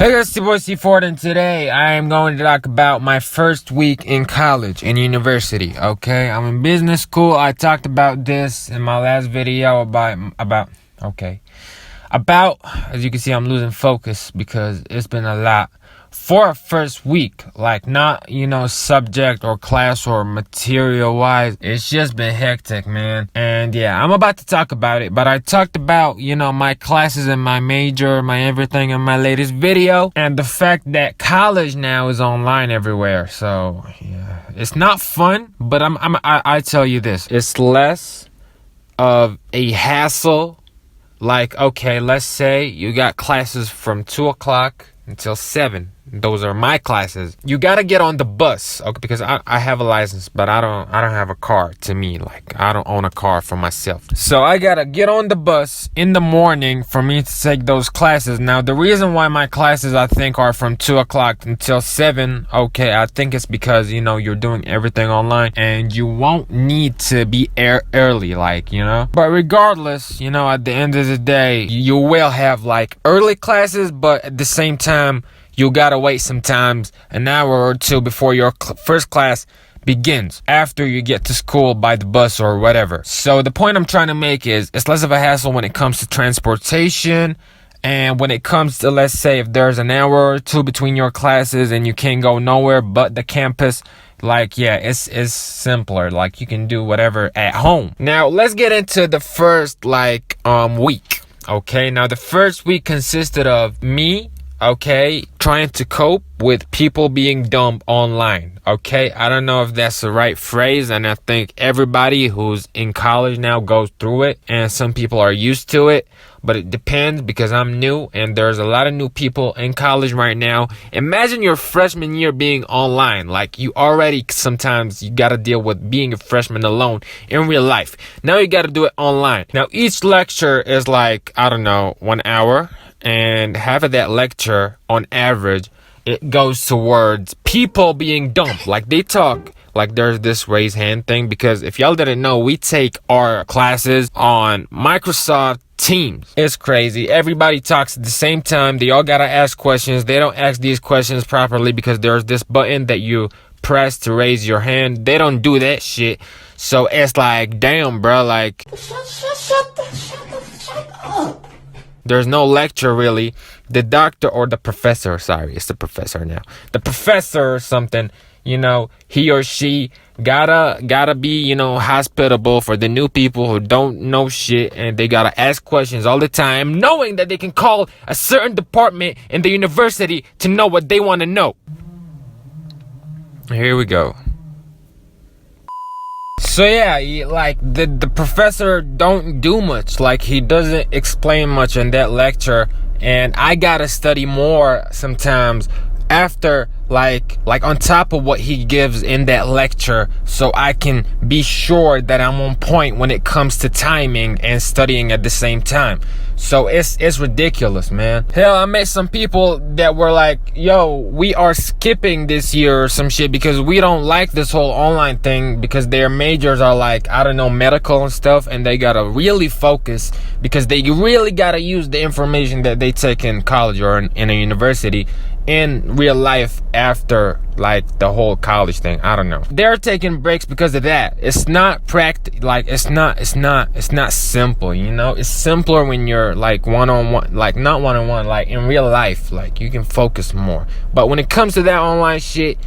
Hey guys, it's your boy C4, and today I am going to talk about my first week in college and university. Okay, I'm in business school. I talked about this in my last video about as you can see, I'm losing focus because it's been a lot for a first week. Like, not subject or class or material wise, it's just been hectic, man. And yeah, I'm about to talk about it, but I talked about my classes and my major, my everything in my latest video, and the fact that college now is online everywhere. So yeah, it's not fun, but I tell you this, it's less of a hassle. Like, okay, let's say you got classes from 2 o'clock until 7. Those are my classes. You gotta get on the bus, okay? Because I have a license, but I don't have a car. To me, like, I don't own a car for myself. So I gotta get on the bus in the morning for me to take those classes. Now, the reason why my classes, I think, are from 2 o'clock until 7, okay, I think it's because, you're doing everything online and you won't need to be early, But regardless, at the end of the day, you will have, early classes, but at the same time, you gotta wait sometimes an hour or two before your first class begins, after you get to school by the bus or whatever. So the point I'm trying to make is, it's less of a hassle when it comes to transportation, and when it comes to, let's say, if there's an hour or two between your classes and you can't go nowhere but the campus, it's simpler. You can do whatever at home. Now let's get into the first week. Okay, now the first week consisted of me, trying to cope with people being dumb online. I don't know if that's the right phrase, and I think everybody who's in college now goes through it, and some people are used to it, but it depends, because I'm new and there's a lot of new people in college right now. Imagine your freshman year being online. You already, sometimes you gotta deal with being a freshman alone in real life. Now you gotta do it online. Now each lecture is 1 hour, and half of that lecture, on average, it goes towards people being dumb. They talk, there's this raise hand thing, because if y'all didn't know, we take our classes on Microsoft Teams. It's crazy. Everybody talks at the same time. They all gotta ask questions. They don't ask these questions properly because there's this button that you press to raise your hand. They don't do that shit. So it's damn, bro, shut up. There's no lecture, really. The doctor or the professor, sorry, it's the professor now. The professor or something, he or she gotta be, hospitable for the new people who don't know shit, and they gotta ask questions all the time, knowing that they can call a certain department in the university to know what they want to know. Here we go. So yeah, the professor don't do much. He doesn't explain much in that lecture, and I gotta study more sometimes after, on top of what he gives in that lecture, so I can be sure that I'm on point when it comes to timing and studying at the same time. So it's ridiculous, man. Hell, I met some people that were yo, we are skipping this year or some shit because we don't like this whole online thing, because their majors are medical and stuff, and they gotta really focus because they really gotta use the information that they take in college or in a university in real life after the whole college thing. I don't know. They're taking breaks because of that. It's not it's not simple, It's simpler when you're one-on-one, not one-on-one, in real life, you can focus more. But when it comes to that online shit,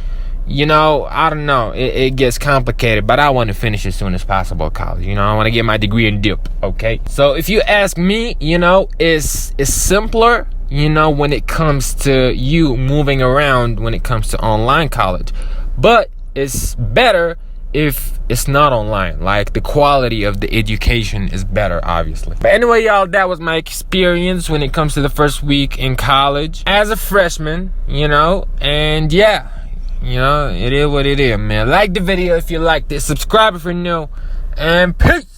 I don't know, it gets complicated, but I want to finish as soon as possible college. I want to get my degree and dip, okay? So if you ask me, it's simpler, when it comes to you moving around when it comes to online college. But it's better if it's not online. The quality of the education is better, obviously. But anyway, y'all, that was my experience when it comes to the first week in college as a freshman, and yeah, it is what it is, man. Like the video if you liked it, subscribe if you're new, and peace.